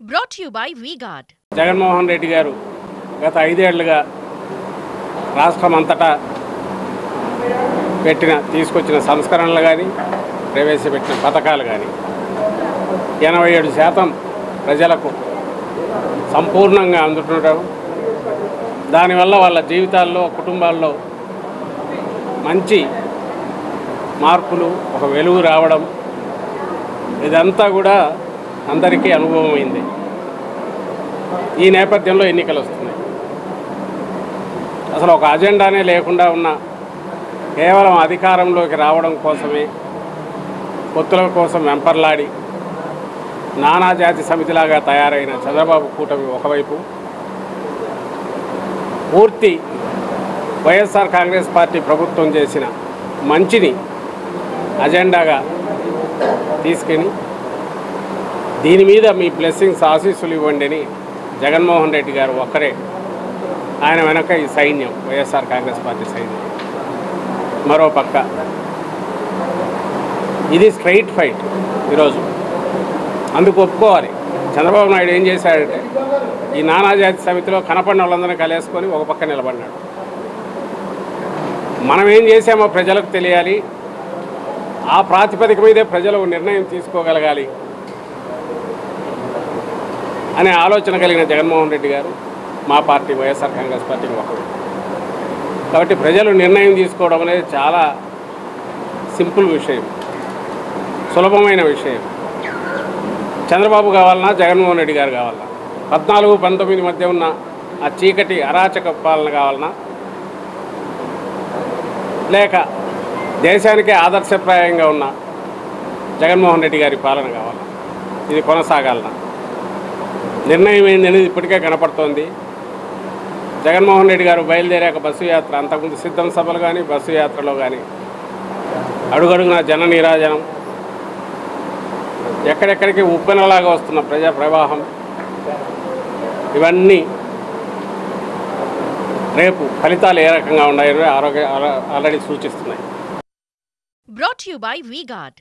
Brought to you by V-Guard. Jaganmohan Reddy గారు గత 5 ఏళ్లుగా రాష్ట్రం అంతటా తీసుకొచ్చిన సంస్కరణలు కానీ ప్రవేశపెట్టిన పథకాలు కానీ 87% ప్రజలకు సంపూర్ణంగా అందుతుండడం, దానివల్ల వాళ్ళ జీవితాల్లో కుటుంబాల్లో మంచి మార్పులు, ఒక వెలుగు రావడం, ఇదంతా కూడా అందరికీ అనుభవమైంది. ఈ నేపథ్యంలో ఎన్నికలు వస్తున్నాయి. అసలు ఒక అజెండానే లేకుండా ఉన్న కేవలం అధికారంలోకి రావడం కోసమే పొత్తుల కోసం వెంపర్లాడి నానాజాతి సమితిలాగా తయారైన చంద్రబాబు కూటమి ఒకవైపు, పూర్తి వైఎస్ఆర్ కాంగ్రెస్ పార్టీ ప్రభుత్వం చేసిన మంచిని అజెండాగా తీసుకుని దీని మీద మీ బ్లెస్సింగ్స్, ఆశీస్సులు ఇవ్వండి అని జగన్మోహన్ రెడ్డి గారు ఒక్కరే, ఆయన వెనక ఈ సైన్యం, వైఎస్ఆర్ కాంగ్రెస్ పార్టీ సైన్యం. మరో పక్క ఇది స్ట్రైట్ ఫైట్ ఈరోజు. అందుకు ఒప్పుకోవాలి. చంద్రబాబు నాయుడు ఏం చేశాడంటే ఈ నానాజాతి సమితిలో కనపడిన వాళ్ళందరినీ కలిసుకొని ఒక పక్క నిలబడినాడు. మనం ఏం చేసామో ప్రజలకు తెలియాలి, ఆ ప్రాతిపదిక మీదే ప్రజలు నిర్ణయం తీసుకోగలగాలి అనే ఆలోచన కలిగిన జగన్మోహన్ రెడ్డి గారు మా పార్టీ వైఎస్ఆర్ కాంగ్రెస్ పార్టీకి ఒకరు. కాబట్టి ప్రజలు నిర్ణయం తీసుకోవడం అనేది చాలా సింపుల్ విషయం, సులభమైన విషయం. చంద్రబాబు కావాలన్నా జగన్మోహన్ రెడ్డి గారు కావాలన్నా, 14-19 మధ్య ఉన్న ఆ చీకటి అరాచక పాలన కావాలన్నా, లేక దేశానికే ఆదర్శప్రాయంగా ఉన్న జగన్మోహన్ రెడ్డి గారి పాలన కావాలన్నా, ఇది కొనసాగాలన్నా, నిర్ణయం ఏందనేది ఇప్పటికే కనపడుతోంది. జగన్మోహన్ రెడ్డి గారు బయలుదేరాక బస్సు యాత్ర, అంతకుముందు సిద్ధం సభలు కానీ బస్సు యాత్రలో కానీ అడుగడుగున జన నీరాజనం, ఎక్కడెక్కడికి ఉప్పెనలాగా వస్తున్న ప్రజా ప్రవాహం, ఇవన్నీ రేపు ఫలితాలు ఏ రకంగా ఉన్నాయో ఆల్రెడీ సూచిస్తున్నాయి. Brought to you by V-Guard.